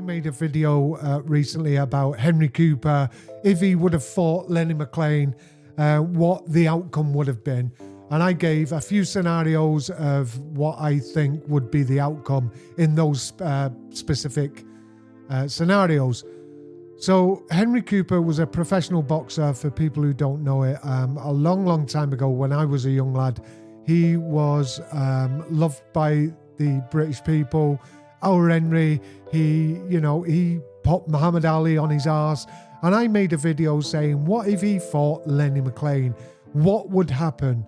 made a video recently about Henry Cooper. If he would have fought Lenny McLean, what the outcome would have been. And I gave a few scenarios of what I think would be the outcome in those specific scenarios. So Henry Cooper was a professional boxer, for people who don't know it. A long time ago, when I was a young lad, he was loved by the British people. Our Henry, he popped Muhammad Ali on his arse. And I made a video saying, what if he fought Lenny McLean? What would happen?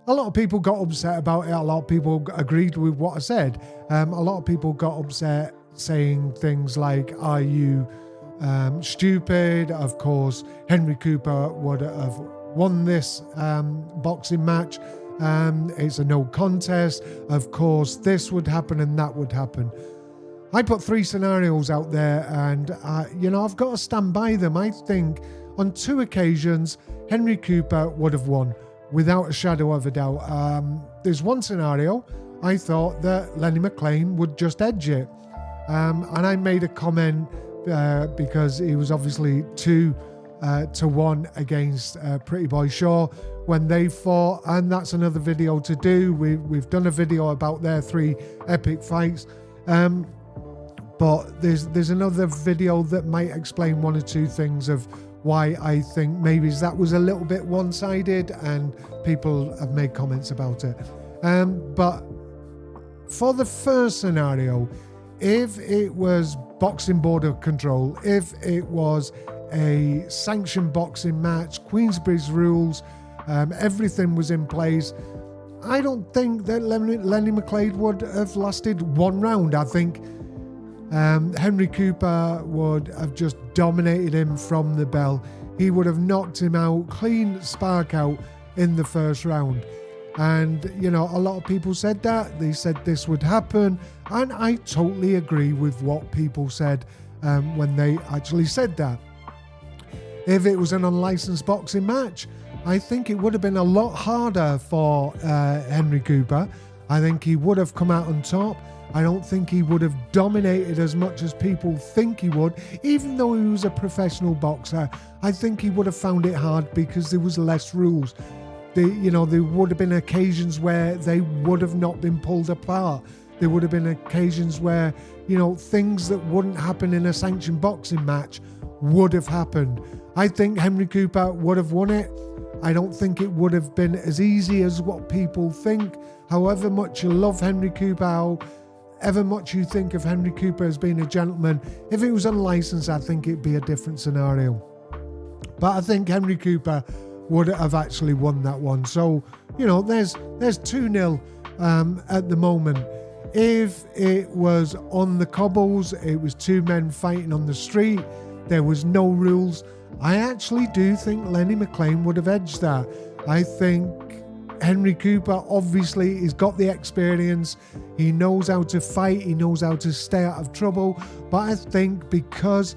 A lot of people got upset about it. A lot of people agreed with what I said. A lot of people got upset saying things like, are you stupid? Of course, Henry Cooper would have won this boxing match. It's a no contest. Of course, this would happen and that would happen. I put 3 scenarios out there, and I've got to stand by them. I think on 2 occasions, Henry Cooper would have won without a shadow of a doubt. There's one scenario I thought that Lenny McLean would just edge it, and I made a comment because he was obviously 2-1 against Pretty Boy Shaw when they fought, and that's another video to do. We've done a video about their 3 epic fights. But there's another video that might explain 1 or 2 things of why I think maybe that was a little bit one-sided, and people have made comments about it. But for the first scenario, if it was boxing board of control, if it was a sanctioned boxing match, Queensberry's rules, everything was in place, I don't think that Lenny McLean would have lasted 1 round. I think Henry Cooper would have just dominated him from the bell. He would have knocked him out, clean spark out in the first round. And, a lot of people said that. They said this would happen. And I totally agree with what people said when they actually said that. If it was an unlicensed boxing match, I think it would have been a lot harder for Henry Cooper. I think he would have come out on top. I don't think he would have dominated as much as people think he would. Even though he was a professional boxer, I think he would have found it hard because there was less rules. There would have been occasions where they would have not been pulled apart. There would have been occasions where, things that wouldn't happen in a sanctioned boxing match would have happened. I think Henry Cooper would have won it. I don't think it would have been as easy as what people think. However much you love Henry Cooper, however much you think of Henry Cooper as being a gentleman, if it was unlicensed, I think it'd be a different scenario. But I think Henry Cooper would have actually won that one. So, there's 2-0 at the moment. If it was on the cobbles, it was 2 men fighting on the street, there was no rules, I actually do think Lenny McLean would have edged that. I think Henry Cooper, obviously, he's got the experience. He knows how to fight. He knows how to stay out of trouble. But I think because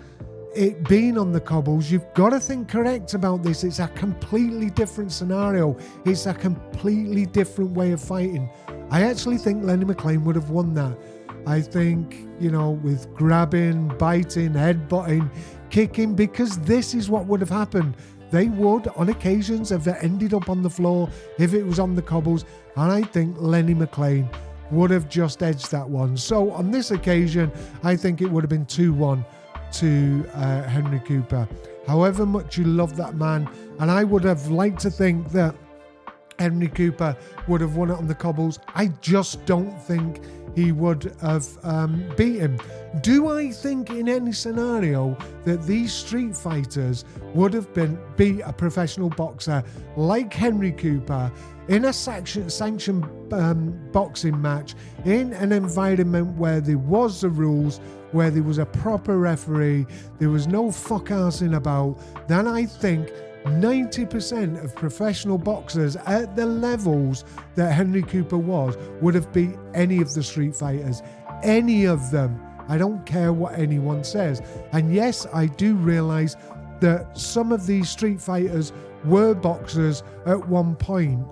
it being on the cobbles, you've got to think correct about this. It's a completely different scenario. It's a completely different way of fighting. I actually think Lenny McLean would have won that. I think, with grabbing, biting, headbutting, kicking, because this is what would have happened. They would, on occasions, have ended up on the floor if it was on the cobbles. And I think Lenny McLean would have just edged that one. So on this occasion, I think it would have been 2-1 to Henry Cooper. However much you love that man, and I would have liked to think that Henry Cooper would have won it on the cobbles, I just don't think he would have beat him. Do I think in any scenario that these street fighters would have beat a professional boxer like Henry Cooper in a sanctioned boxing match, in an environment where there was the rules, where there was a proper referee, there was no fuck-arsing about? Then I think 90% of professional boxers at the levels that Henry Cooper was would have beat any of the street fighters. Any of them. I don't care what anyone says. And yes, I do realise that some of these street fighters were boxers at one point.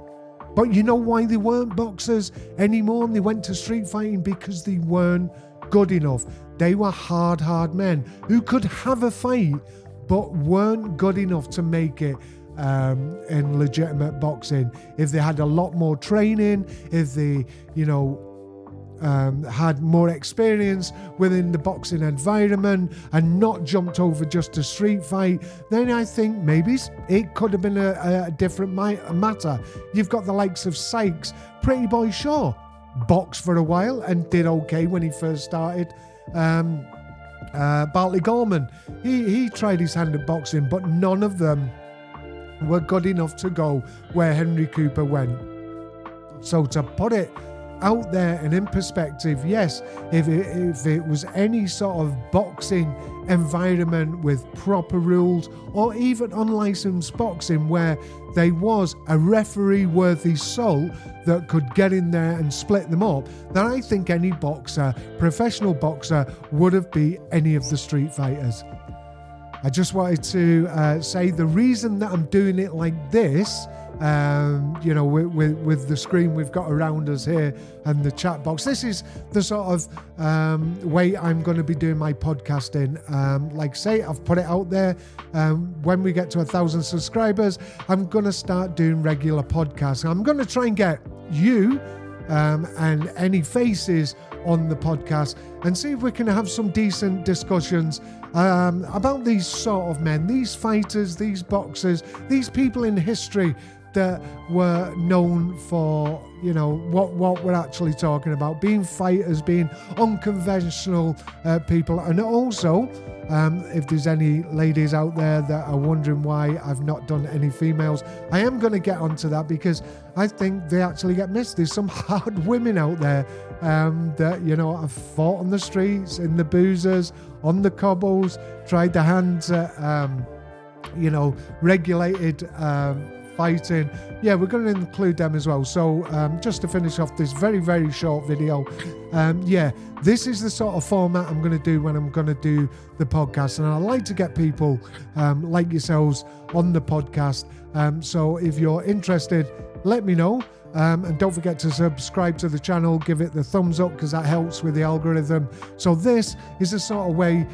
But you know why they weren't boxers anymore and they went to street fighting? Because they weren't good enough. They were hard men who could have a fight, but weren't good enough to make it in legitimate boxing. If they had a lot more training, if they, had more experience within the boxing environment and not jumped over just a street fight, then I think maybe it could have been a different matter. You've got the likes of Sykes, Pretty Boy Shaw, boxed for a while and did okay when he first started. Bartley Gorman, he tried his hand at boxing, but none of them were good enough to go where Henry Cooper went. So to put it out there and in perspective, yes, if it was any sort of boxing environment with proper rules, or even unlicensed boxing where there was a referee worthy soul that could get in there and split them up, then I think any boxer, professional boxer, would have beat any of the street fighters. I just wanted to say the reason that I'm doing it like this, with the screen we've got around us here and the chat box. This is the sort of way I'm going to be doing my podcasting. Like I say, I've put it out there. When we get to 1,000 subscribers, I'm going to start doing regular podcasts. I'm going to try and get you and any faces on the podcast and see if we can have some decent discussions about these sort of men, these fighters, these boxers, these people in history that were known for, what we're actually talking about, being fighters, being unconventional people. And also, if there's any ladies out there that are wondering why I've not done any females, I am going to get onto that because I think they actually get missed. There's some hard women out there that, have fought on the streets, in the boozers, on the cobbles, tried their hands at, regulated fighting. Yeah, we're going to include them as well. So just to finish off this very, very short video, this is the sort of format I'm going to do when I'm going to do the podcast. And I like to get people like yourselves on the podcast. So if you're interested, let me know. And don't forget to subscribe to the channel, give it the thumbs up because that helps with the algorithm. So this is the sort of way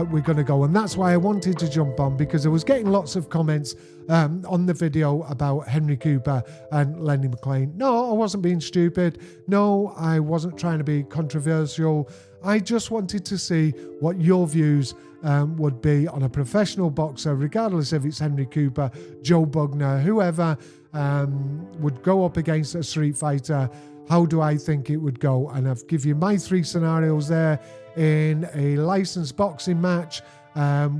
we're going to go. And that's why I wanted to jump on, because I was getting lots of comments on the video about Henry Cooper and Lenny McLean. No, I wasn't being stupid. No, I wasn't trying to be controversial. I just wanted to see what your views would be on a professional boxer, regardless if it's Henry Cooper, Joe Bugner, whoever would go up against a street fighter. How do I think it would go? And I've given you my 3 scenarios there in a licensed boxing match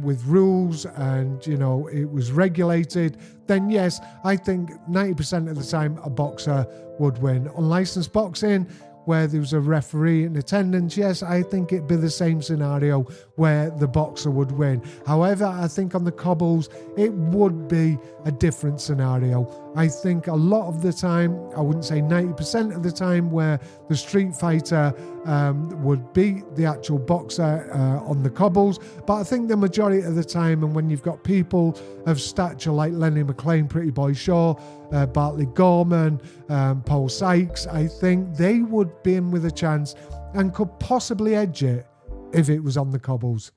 with rules and, it was regulated. Then yes, I think 90% of the time a boxer would win. Unlicensed boxing, where there was a referee in attendance, yes, I think it'd be the same scenario where the boxer would win. However, I think on the cobbles, it would be a different scenario. I think a lot of the time, I wouldn't say 90% of the time, where the street fighter would beat the actual boxer on the cobbles. But I think the majority of the time, and when you've got people of stature like Lenny McLean, Pretty Boy Shaw, Bartley Gorman, Paul Sykes, I think they would be in with a chance and could possibly edge it if it was on the cobbles.